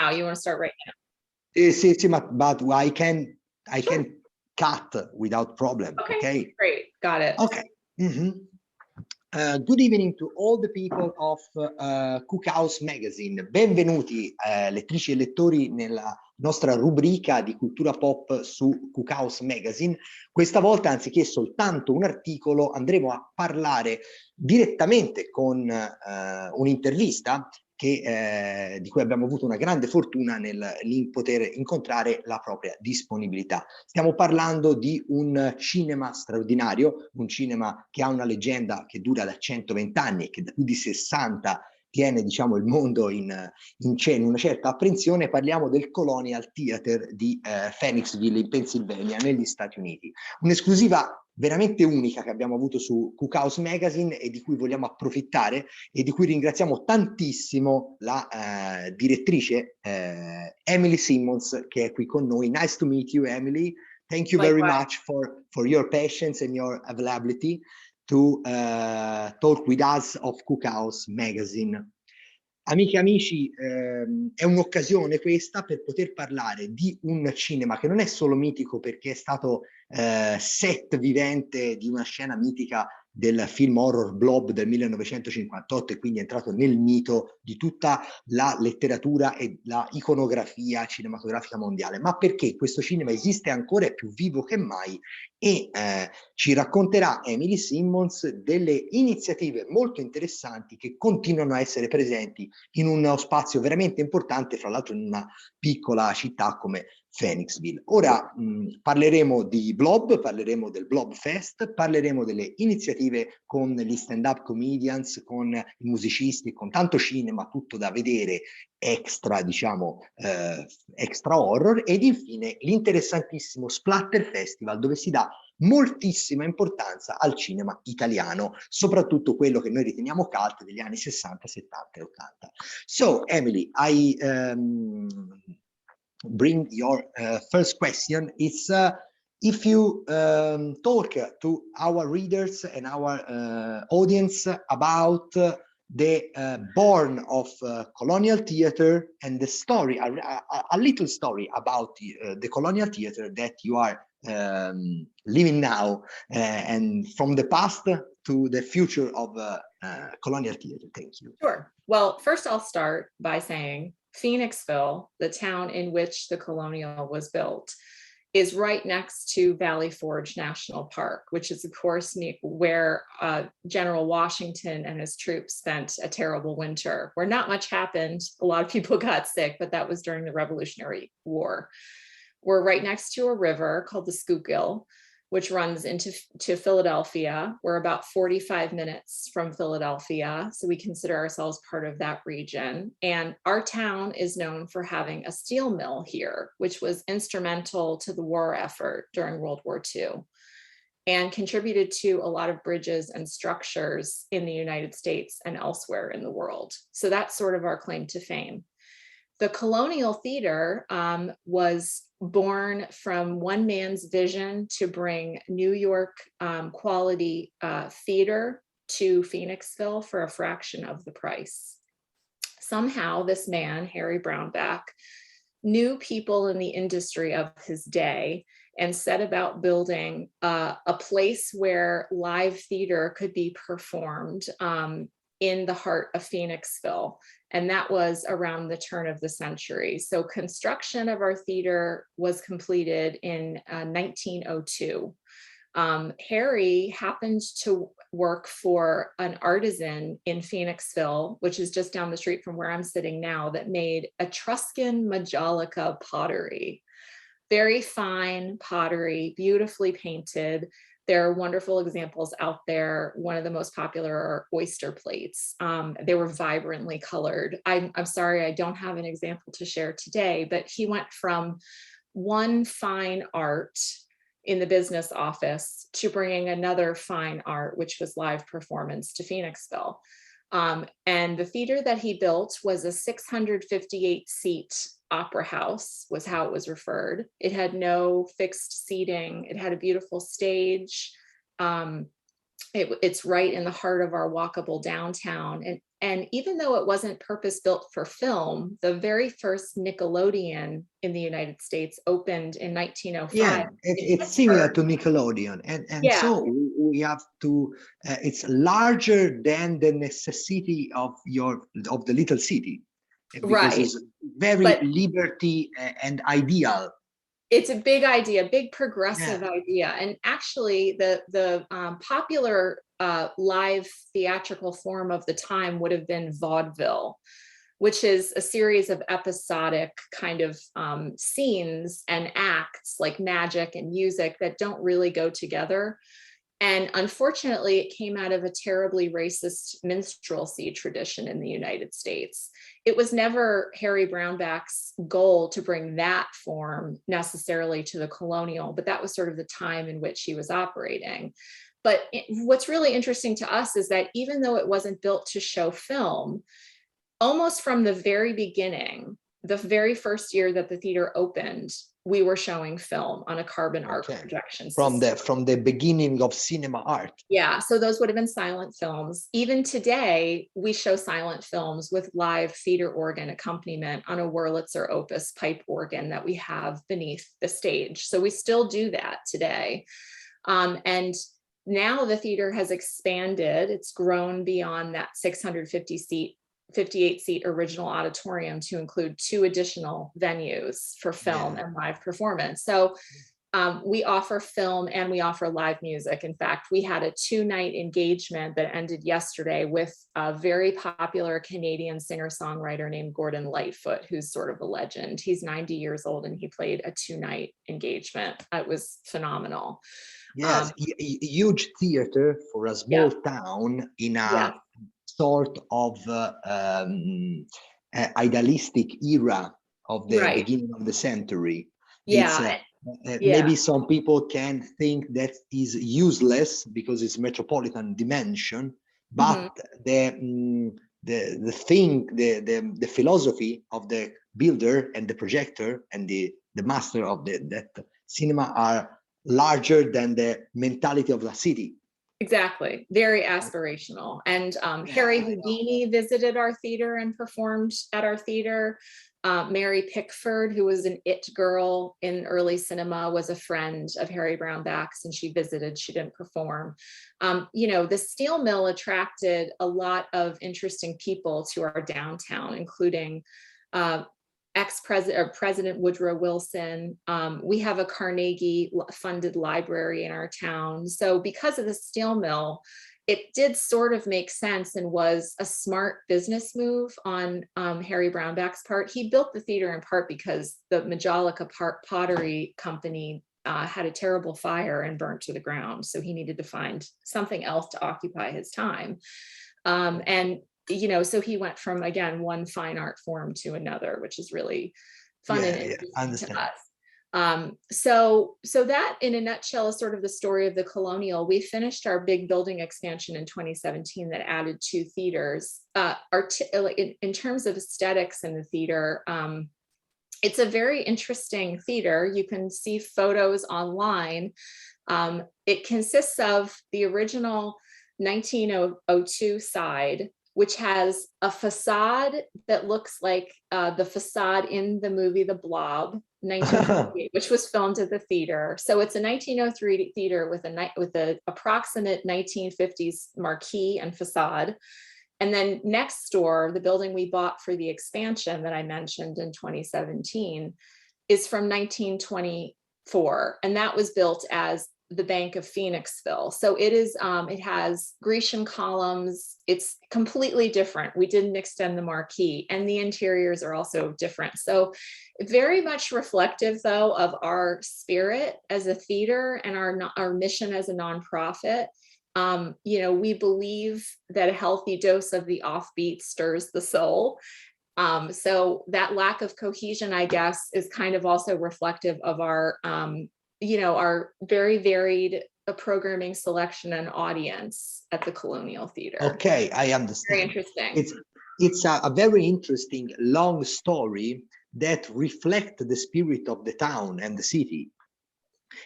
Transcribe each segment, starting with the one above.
now? You want to start right now? But I can Sure. cut without problem. Okay. Great. Got it. Okay. Good evening to all the people of Kukaos Magazine. Benvenuti lettrici e lettori nella nostra rubrica di cultura pop su Kukaos Magazine. Questa volta, anziché soltanto un articolo, andremo a parlare direttamente con un'intervista di cui abbiamo avuto una grande fortuna nel poter incontrare la propria disponibilità. Stiamo parlando di un cinema straordinario, un cinema che ha una leggenda che dura da 120 anni e che da più di 60 tiene, diciamo, il mondo in una certa apprensione. Parliamo del Colonial Theater di Phoenixville in Pennsylvania, negli Stati Uniti. Un'esclusiva veramente unica che abbiamo avuto su Kukaos Magazine e di cui vogliamo approfittare e di cui ringraziamo tantissimo la direttrice Emily Simmons, che è qui con noi. Nice to meet you, Emily. Thank you very much for your patience and your availability to talk with us of Kukaos Magazine. Amiche e amici, è un'occasione questa per poter parlare di un cinema che non è solo mitico perché è stato set vivente di una scena mitica del film horror Blob del 1958 e quindi è entrato nel mito di tutta la letteratura e la iconografia cinematografica mondiale, ma perché questo cinema esiste ancora, è più vivo che mai e ci racconterà Emily Simmons delle iniziative molto interessanti che continuano a essere presenti in uno spazio veramente importante, fra l'altro in una piccola città come Phoenixville. Ora parleremo di Blob, parleremo del Blob Fest, parleremo delle iniziative con gli stand-up comedians, con i musicisti, con tanto cinema, tutto da vedere, extra, diciamo, extra horror, ed infine l'interessantissimo Splatter Festival, dove si dà moltissima importanza al cinema italiano, soprattutto quello che noi riteniamo cult degli anni 60, 70 e 80. So, Emily, I bring your first question. It's if you talk to our readers and our audience about the born of Colonial Theater and the story, a little story about the Colonial Theater that you are living now, and from the past to the future of Colonial Theater. Thank you. Sure. Well, first I'll start by saying Phoenixville, the town in which the Colonial was built, is right next to Valley Forge National Park, which is, of course, where General Washington and his troops spent a terrible winter, where not much happened. A lot of people got sick, but that was during the Revolutionary War. We're right next to a river called the Schuylkill, which runs into Philadelphia. We're about 45 minutes from Philadelphia, so we consider ourselves part of that region. And our town is known for having a steel mill here, which was instrumental to the war effort during World War II and contributed to a lot of bridges and structures in the United States and elsewhere in the world. So that's sort of our claim to fame. The Colonial Theater was born from one man's vision to bring New York quality theater to Phoenixville for a fraction of the price. Somehow this man, Harry Brownback, knew people in the industry of his day and set about building a place where live theater could be performed in the heart of Phoenixville. And that was around the turn of the century. So construction of our theater was completed in 1902. Harry happened to work for an artisan in Phoenixville, which is just down the street from where I'm sitting now, that made Etruscan Majolica pottery. Very fine pottery, beautifully painted. There are wonderful examples out there. One of the most popular are oyster plates. They were vibrantly colored. I'm sorry, I don't have an example to share today, but he went from one fine art in the business office to bringing another fine art, which was live performance, to Phoenixville. And the theater that he built was a 658-seat opera house, was how it was referred. It had no fixed seating. It had a beautiful stage. It's right in the heart of our walkable downtown. And even though it wasn't purpose built for film, the very first Nickelodeon in the United States opened in 1905 Yeah, in it's similar Pittsburgh. to Nickelodeon, and Yeah, so we have to. It's larger than the necessity of the little city, because right. it's very But liberty and ideal. it's a big idea, big Yeah, progressive idea. And actually the popular live theatrical form of the time would have been vaudeville, which is a series of episodic kind of scenes and acts like magic and music that don't really go together. And unfortunately, it came out of a terribly racist minstrelsy tradition in the United States. It was never Harry Brownback's goal to bring that form necessarily to the Colonial, but that was sort of the time in which he was operating. But what's really interesting to us is that even though it wasn't built to show film, almost from the very beginning, the very first year that the theater opened, we were showing film on a carbon arc okay. projection From system. the beginning of cinema art. Yeah, so those would have been silent films. Even today, we show silent films with live theater organ accompaniment on a Wurlitzer Opus pipe organ that we have beneath the stage. So we still do that today. And now the theater has expanded. It's grown beyond that 58 seat original auditorium to include 2 additional venues for film Yeah. and live performance. So we offer film and we offer live music. In fact, we had a 2-night engagement that ended yesterday with a very popular Canadian singer-songwriter named Gordon Lightfoot, who's sort of a legend. He's 90 years old and he played a 2-night engagement. It was phenomenal. Yes, huge theater for a small Yeah, town in yeah, a sort of idealistic era of the right. beginning of the century. It's Yeah, maybe yeah. some people can think that is useless because it's metropolitan dimension, Mhm. but the thing, the philosophy of the builder and the projector and the master of that cinema are larger than the mentality of the city. Exactly. Very aspirational. And Yeah, Harry I know. Houdini visited our theater and performed at our theater. Mary Pickford, who was an it girl in early cinema, was a friend of Harry Brownback's and she visited, she didn't perform. The steel mill attracted a lot of interesting people to our downtown, including ex-president or President Woodrow Wilson. We have a Carnegie funded library in our town. So because of the steel mill, it did sort of make sense and was a smart business move on Harry Brownback's part. He built the theater in part because the Majolica Pottery Company had a terrible fire and burnt to the ground. So he needed to find something else to occupy his time. And so he went from, again, one fine art form to another, which is really fun and Yeah, yeah, I interesting to understand. us. So that in a nutshell is sort of the story of the Colonial. We finished our big building expansion in 2017 that added 2 theaters. In terms of aesthetics in the theater, it's a very interesting theater. You can see photos online. It consists of the original 1902 side, which has a facade that looks like the facade in the movie The Blob, 1928, which was filmed at the theater. So it's a 1903 theater with a approximate 1950s marquee and facade. And then next door, the building we bought for the expansion that I mentioned in 2017 is from 1924, and that was built as the Bank of Phoenixville. So it has Grecian columns. It's completely different. We didn't extend the marquee, and the interiors are also different. So very much reflective, though, of our spirit as a theater and our mission as a nonprofit. We believe that a healthy dose of the offbeat stirs the soul. So that lack of cohesion, I guess, is kind of also reflective of our very varied programming selection and audience at the Colonial Theater. Okay, I Very understand. interesting. It's a very interesting long story that reflects the spirit of the town and the city.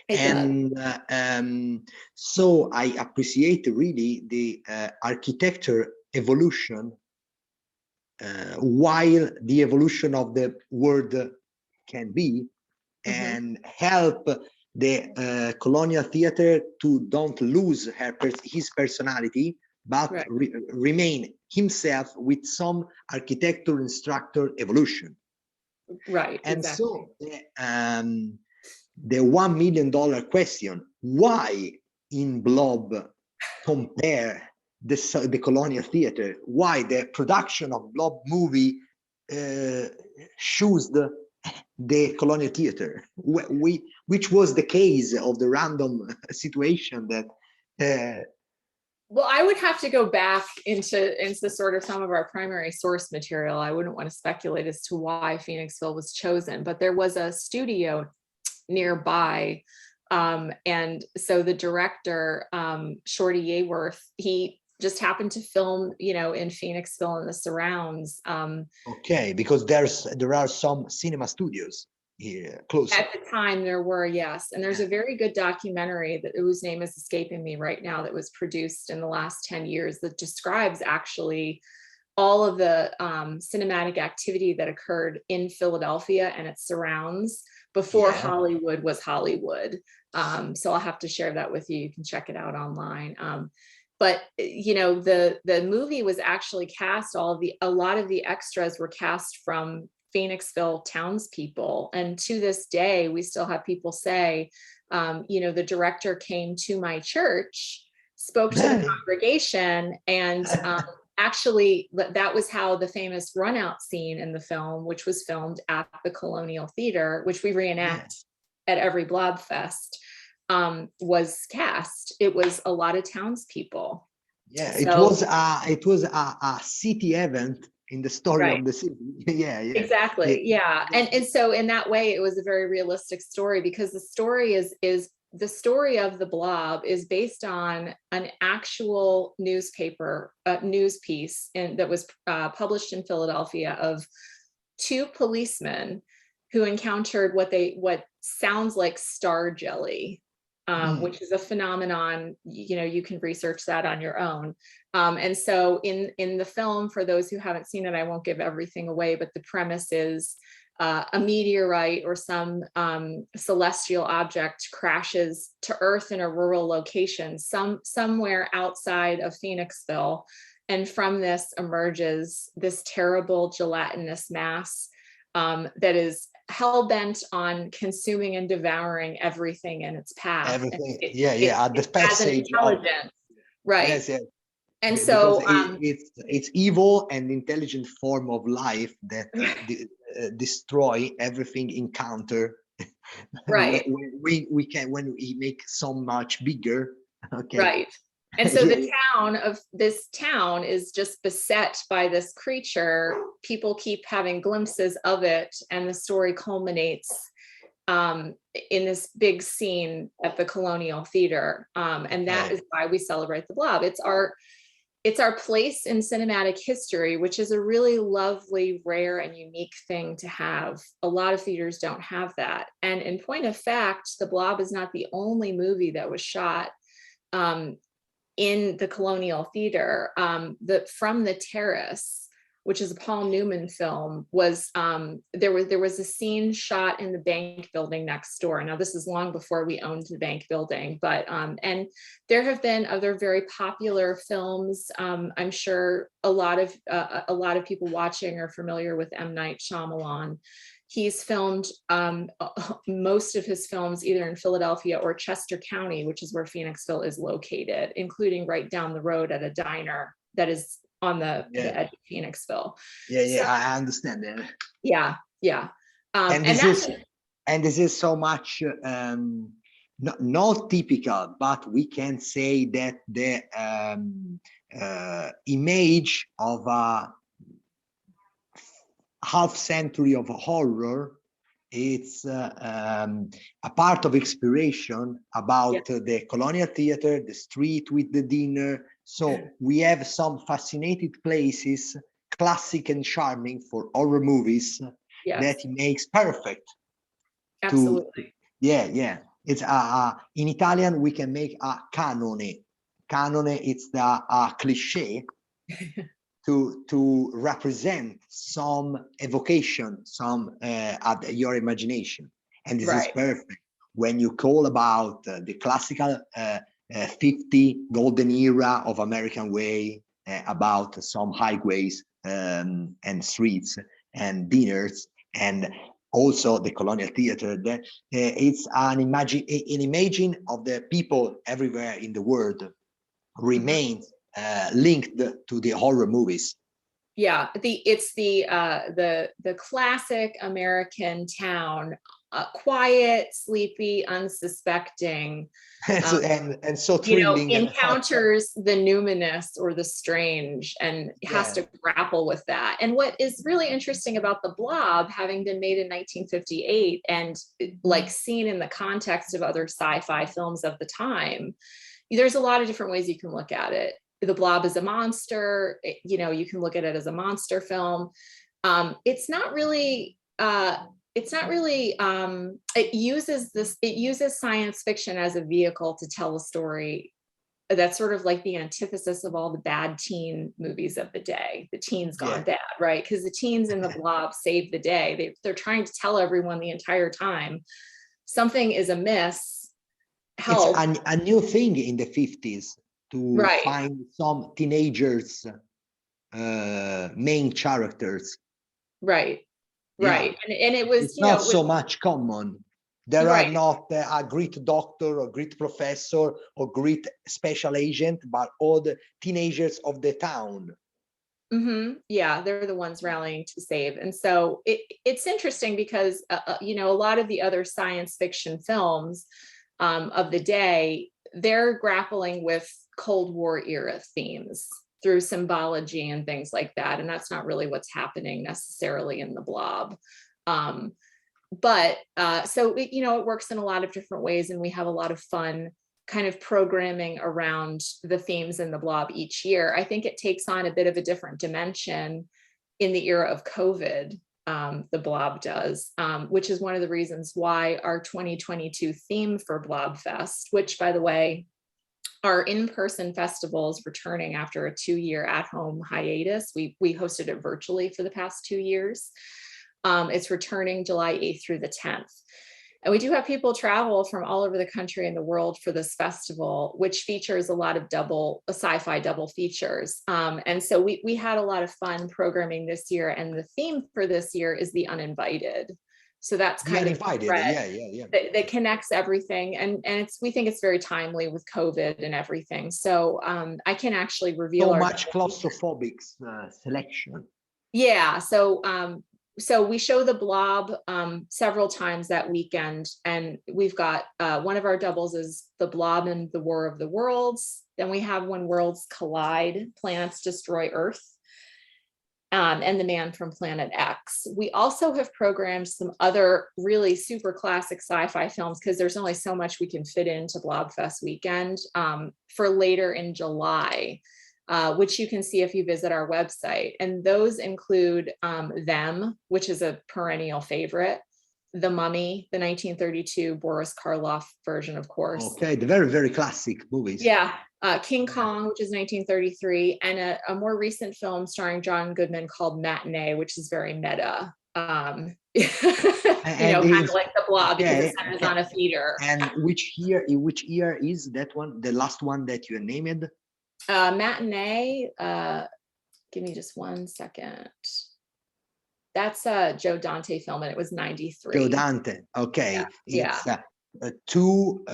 It does. So I appreciate really the architecture evolution, while the evolution of the word can be, and help the colonial theater to don't lose his personality, but Right. remain himself with some architecture instructor evolution. Right. And Exactly. so the $1 million question, why in Blob compare the colonial theater? Why the production of Blob movie choose the colonial theater? Which was the case of the random situation that Well, I would have to go back into sort of some of our primary source material. I wouldn't want to speculate as to why Phoenixville was chosen, but there was a studio nearby. And so the director, Shorty Yeworth, he just happened to film, in Phoenixville and the surrounds. Okay, because there are some cinema studios here close. At the time there were, yes. And there's a very good documentary whose name is escaping me right now that was produced in the last 10 years that describes actually all of the cinematic activity that occurred in Philadelphia and its surrounds before Hollywood was Hollywood. So I'll have to share that with you. You can check it out online. But the movie was actually cast, a lot of the extras were cast from Phoenixville townspeople. And to this day, we still have people say, the director came to my church, spoke to the congregation, and actually, that was how the famous run out scene in the film, which was filmed at the Colonial Theater, which we reenact at every Blob Fest, was cast. It was a lot of townspeople. Yeah, so, it was a city event in the story of the city. Exactly. Yeah. And so in that way, it was a very realistic story, because the story is the story of the Blob is based on an actual newspaper news piece that was published in Philadelphia of two policemen who encountered what sounds like star jelly, which is a phenomenon. You can research that on your own. And so in the film, for those who haven't seen it, I won't give everything away, but the premise is a meteorite or some celestial object crashes to Earth in a rural location, somewhere outside of Phoenixville. And from this emerges this terrible gelatinous mass that is hell-bent on consuming and devouring everything in its path. Everything, It at the has an passage of intelligence, right? yes, And because so it's evil and intelligent form of life that destroy everything encounter. right. when we make so much bigger. Okay. Right. And so this town is just beset by this creature. People keep having glimpses of it, and the story culminates in this big scene at the Colonial Theater. And that is why we celebrate the Blob. It's our place in cinematic history, which is a really lovely, rare, and unique thing to have. A lot of theaters don't have that. And in point of fact, the Blob is not the only movie that was shot in the Colonial Theater. From the Terrace, which is a Paul Newman film, was there was a scene shot in the bank building next door. Now, this is long before we owned the bank building, but and there have been other very popular films. I'm sure a lot of people watching are familiar with M. Night Shyamalan. He's filmed most of his films either in Philadelphia or Chester County, which is where Phoenixville is located, including right down the road at a diner that is on the edge of Phoenixville. I understand that. Yeah. And this is so much not typical, but we can say that the image of a half century of horror, it's a part of inspiration about the Colonial Theater, the street with the dinner. So we have some fascinating places, classic and charming for horror movies, that it makes perfect. Absolutely. Yeah. It's in Italian we can make a canone. Canone, it's the cliche to represent some evocation, some your imagination, and this is perfect when you call about the classical 50 golden era of American way, about some highways and streets and dinners, and also the colonial theater. That it's an imagine of the people everywhere in the world remains linked to the horror movies. Yeah, it's the classic American town, quiet, sleepy, unsuspecting, and so thrilling, encounters the numinous or the strange and has to grapple with that. And what is really interesting about The Blob, having been made in 1958 and like seen in the context of other sci-fi films of the time, there's a lot of different ways you can look at it. The Blob is a monster, you can look at it as a monster film. It's not really it uses science fiction as a vehicle to tell a story that's sort of like the antithesis of all the bad teen movies of the day, the teens gone bad, right? Because the teens in The Blob save the day. They're trying to tell everyone the entire time something is amiss. Help. It's a new thing in the 50s to find some teenagers main characters. Right. And it was, it's not so much common. There are not a great doctor or great professor or great special agent, but all the teenagers of the town. Yeah, they're the ones rallying to save. And so it's interesting because, a lot of the other science fiction films of the day, they're grappling with Cold War era themes through symbology and things like that. And that's not really what's happening necessarily in The Blob. So it works in a lot of different ways, and we have a lot of fun kind of programming around the themes in The Blob each year. I think it takes on a bit of a different dimension in the era of COVID. The Blob does, which is one of the reasons why our 2022 theme for Blob Fest, which by the way, our in-person festival is returning after a 2-year at-home hiatus. We hosted it virtually for the past 2 years. It's returning July 8th through the 10th. And we do have people travel from all over the country and the world for this festival, which features a lot of sci-fi double features. And so we had a lot of fun programming this year. And the theme for this year is The Uninvited. So that's kind of that connects everything. And we think it's very timely with COVID and everything. So I can actually reveal so much claustrophobic selection. Yeah. So we show The Blob several times that weekend, and we've got one of our doubles is The Blob and the War of the Worlds. Then we have When Worlds Collide, Planets Destroy Earth, and The Man from Planet X. We also have programmed some other really super classic sci-fi films because there's only so much we can fit into Blobfest weekend for later in July. Which you can see if you visit our website. And those include Them, which is a perennial favorite, The Mummy, the 1932 Boris Karloff version, of course. Okay, the very, very classic movies. Yeah, King Kong, which is 1933, and a more recent film starring John Goodman called Matinee, which is very meta. Kind of like The Blob because it centers on a theater. And which year is that one? The last one that you named? Matinee, give me just 1 second. That's a Joe Dante film, and it was 93. Joe Dante, okay. It's two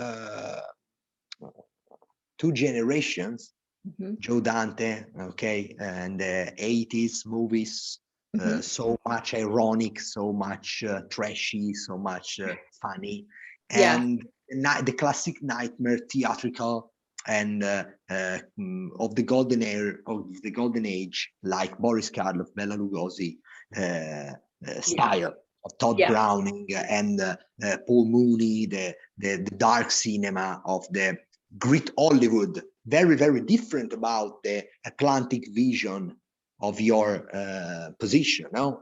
generations. Joe Dante, okay, and 80s movies, so much ironic, so much trashy, so much funny, and the classic nightmare theatrical and of the golden age, like Boris Karloff, Bela Lugosi style of Todd Browning and Paul Mooney, the dark cinema of the great Hollywood, very, very different about the Atlantic vision of your position, no?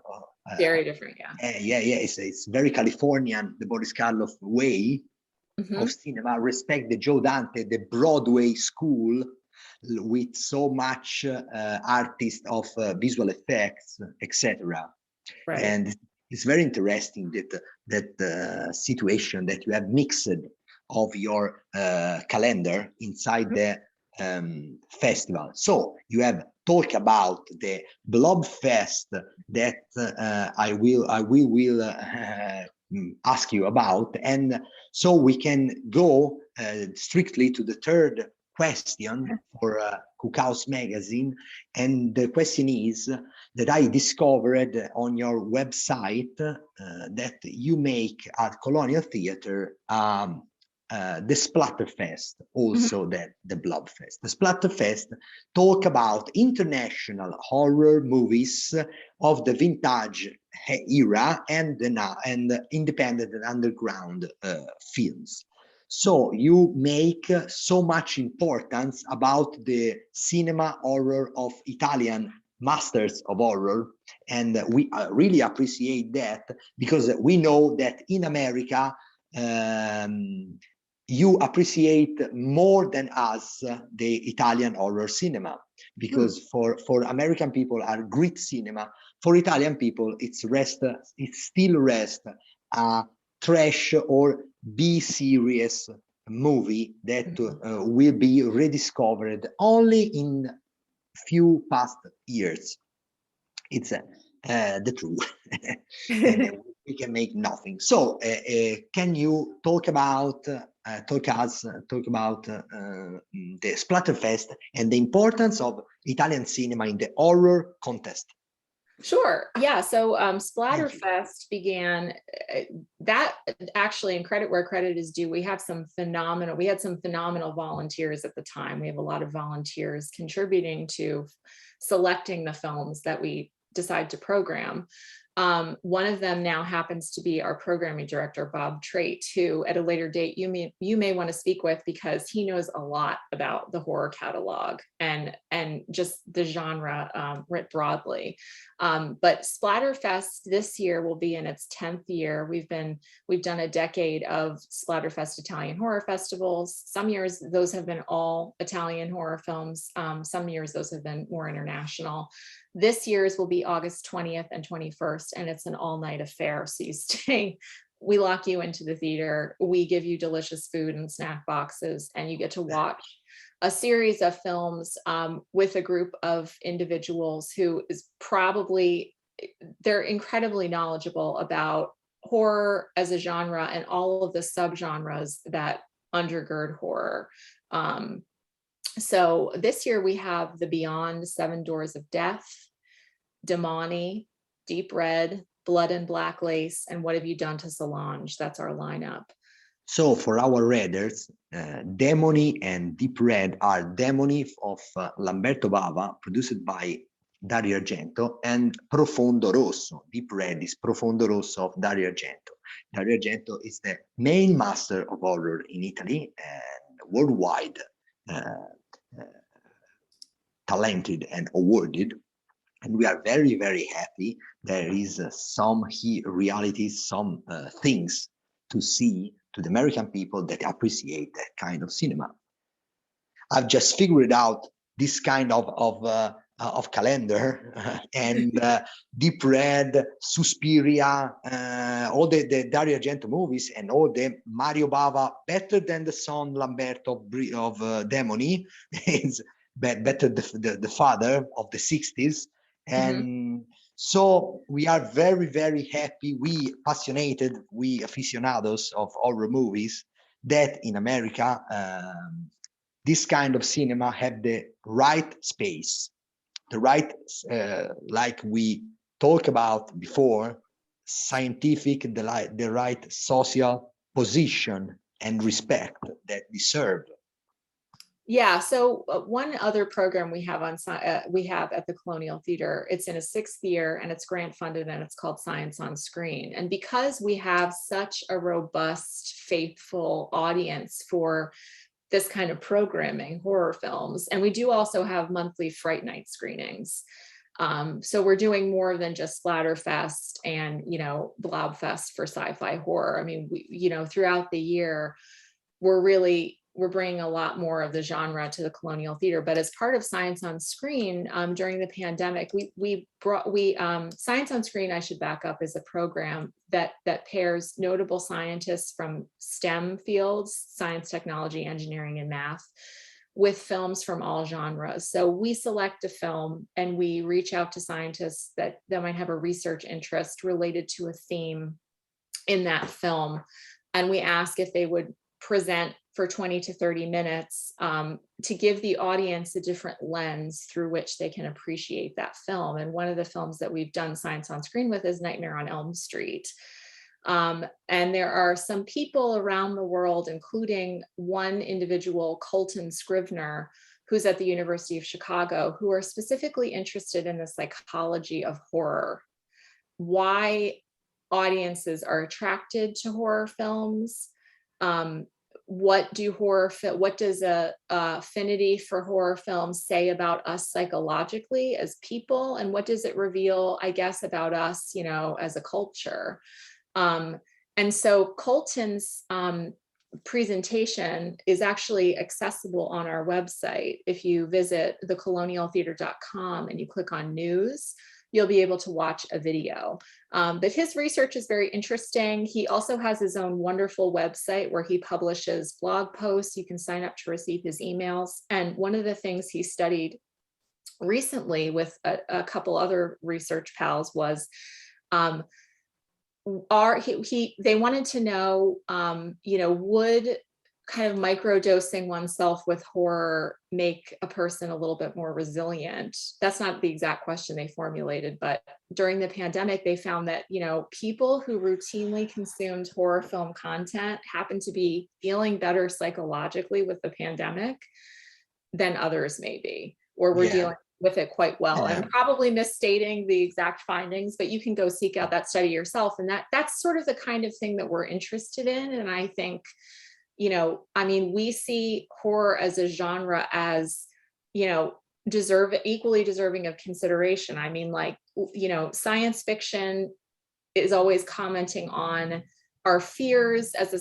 Very different, it's very Californian, the Boris Karloff way. of cinema respect the Joe Dante, the Broadway school, with so much artists of visual effects, etc. Right. And it's very interesting that situation that you have mixed of your calendar inside the festival. So you have talked about the Blob Fest that I will ask you about, and so we can go strictly to the third question for Kukaos magazine, and the question is that I discovered on your website that you make at Colonial Theatre the Splatterfest, also the Blobfest. The Splatterfest talk about international horror movies of the vintage era and independent and underground films. So you make so much importance about the cinema horror of Italian masters of horror, and we really appreciate that, because we know that in America you appreciate more than us the Italian horror cinema, because for American people are great cinema. For Italian people, it's still rest a trash or B-series movie that will be rediscovered only in few past years. It's the truth. And we can make nothing. So can you talk about talk about the Splatterfest and the importance of Italian cinema in the horror contest? Sure. Yeah. So Splatterfest began that actually, and credit where credit is due. We had some phenomenal volunteers at the time. We have a lot of volunteers contributing to selecting the films that we decide to program. One of them now happens to be our programming director, Bob Trait, who at a later date you may want to speak with, because he knows a lot about the horror catalog and just the genre writ broadly. But Splatterfest this year will be in its 10th year. We've done a decade of Splatterfest Italian horror festivals. Some years those have been all Italian horror films. Some years those have been more international. This year's will be August 20th and 21st, and it's an all-night affair. So you stay, we lock you into the theater, we give you delicious food and snack boxes, and you get to watch a series of films with a group of individuals who is they're incredibly knowledgeable about horror as a genre and all of the subgenres that undergird horror. So this year we have The Beyond, Seven Doors of Death, Damani, Deep Red, Blood and Black Lace, and What Have You Done to Solange? That's our lineup. So for our readers, Demoni and Deep Red are Demoni of Lamberto Bava, produced by Dario Argento, and Profondo Rosso. Deep Red is Profondo Rosso of Dario Argento. Dario Argento is the main master of horror in Italy and worldwide. Talented and awarded, and we are very, very happy. There is some realities, some things to see to the American people that appreciate that kind of cinema. I've just figured out this kind of calendar and Deep Red, Suspiria, all the Dario Argento movies, and all the Mario Bava, better than the son Lamberto of Demoni, is better the father of the 60s. And so we are very, very happy, we aficionados of horror movies, that in America this kind of cinema have the right space, the right, like we talked about before, scientific, the right social position and respect that deserve. Yeah, so one other program we have at the Colonial Theater, it's in a 6th year and it's grant funded, and it's called Science on Screen. And because we have such a robust, faithful audience for this kind of programming, horror films, and we do also have monthly Fright Night screenings. So we're doing more than just Splatterfest and, Blobfest for sci-fi horror. I mean, throughout the year, we're bringing a lot more of the genre to the Colonial Theater. But as part of Science on Screen, during the pandemic, Science on Screen, I should back up, is a program that pairs notable scientists from STEM fields, science, technology, engineering, and math, with films from all genres. So we select a film and we reach out to scientists that might have a research interest related to a theme in that film. And we ask if they would present for 20 to 30 minutes to give the audience a different lens through which they can appreciate that film. And one of the films that we've done Science on Screen with is Nightmare on Elm Street. And there are some people around the world, including one individual, Colton Scrivener, who's at the University of Chicago, who are specifically interested in the psychology of horror, why audiences are attracted to horror films. What does a affinity for horror films say about us psychologically as people, and what does it reveal, I guess, about us, as a culture? And so Colton's presentation is actually accessible on our website. If you visit thecolonialtheater.com and you click on news, you'll be able to watch a video. But his research is very interesting. He also has his own wonderful website where he publishes blog posts. You can sign up to receive his emails. And one of the things he studied recently with a couple other research pals was they wanted to know, would kind of microdosing oneself with horror make a person a little bit more resilient? That's not the exact question they formulated, but during the pandemic, they found that, people who routinely consumed horror film content happened to be feeling better psychologically with the pandemic than others maybe, or were dealing with it quite well. I'm probably misstating the exact findings, but you can go seek out that study yourself. And that's sort of the kind of thing that we're interested in. And I think, we see horror as a genre as, equally deserving of consideration. Science fiction is always commenting on our fears as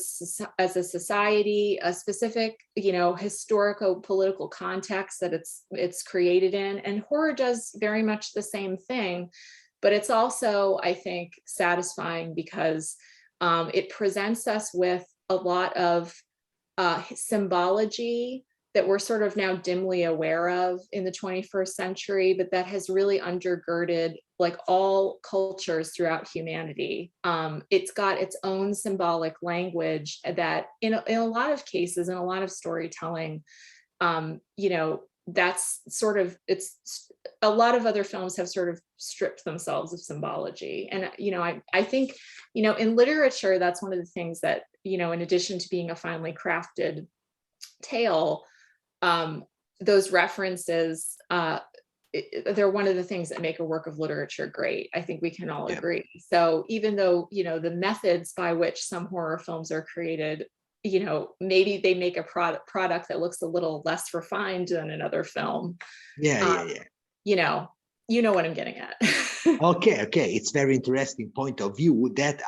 a society, a specific, historical political context that it's created in. And horror does very much the same thing, but it's also, I think, satisfying because it presents us with a lot of symbology that we're sort of now dimly aware of in the 21st century, but that has really undergirded like all cultures throughout humanity. It's got its own symbolic language that in a lot of cases, in a lot of storytelling, that's sort of, it's a lot of other films have sort of stripped themselves of symbology. And, I think, in literature, that's one of the things that, in addition to being a finely crafted tale, those references, they're one of the things that make a work of literature great. I think we can all agree. So even though, the methods by which some horror films are created, maybe they make a product that looks a little less refined than another film. You know what I'm getting at. Okay. It's very interesting point of view that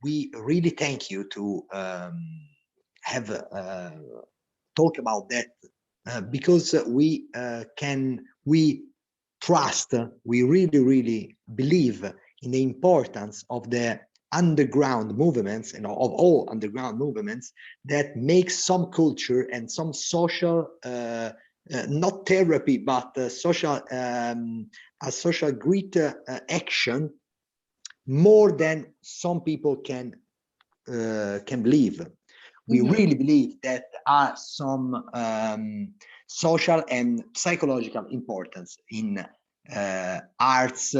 we really thank you to have talk about that because we trust, we really believe in the importance of the underground movements and of all underground movements that make some culture and some social not therapy, but social a social grit action more than some people can believe. We really believe that are some social and psychological importance in arts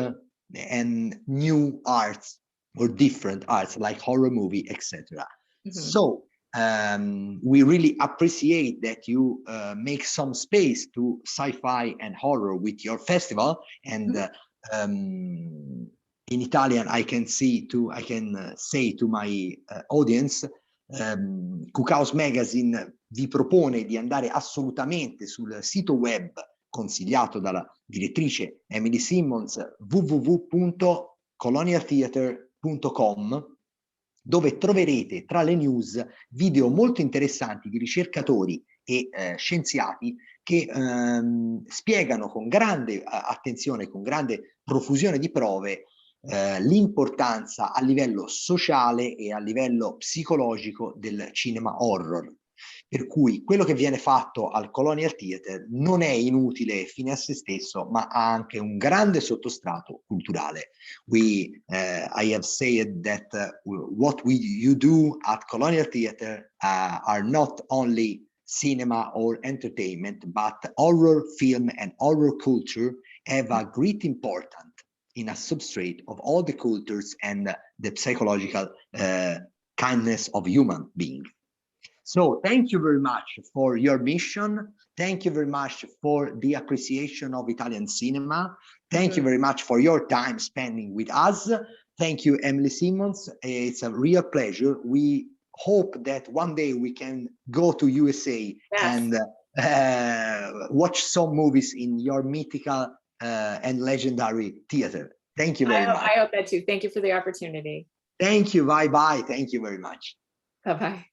and new arts or different arts like horror movie, etc. So we really appreciate that you make some space to sci-fi and horror with your festival. And in Italian, I can say to my audience, Kukaos Magazine vi propone di andare assolutamente sul sito web consigliato dalla direttrice Emily Simmons, www.colonialtheater.com, dove troverete tra le news video molto interessanti di ricercatori e scienziati che spiegano con grande attenzione, con grande profusione di prove, l'importanza a livello sociale e a livello psicologico del cinema horror. Per cui quello che viene fatto al Colonial Theatre non è inutile fine a se stesso, ma ha anche un grande sottostrato culturale. I have said that what you do at Colonial Theatre are not only cinema or entertainment, but horror film and horror culture have a great importance in a substrate of all the cultures and the psychological kindness of human being. So thank you very much for your mission. Thank you very much for the appreciation of Italian cinema. Thank you very much for your time spending with us. Thank you, Emily Simmons. It's a real pleasure. We hope that one day we can go to USA and watch some movies in your mythical and legendary theater. Thank you very much. I hope that too. Thank you for the opportunity. Thank you. Bye-bye. Thank you very much. Bye-bye.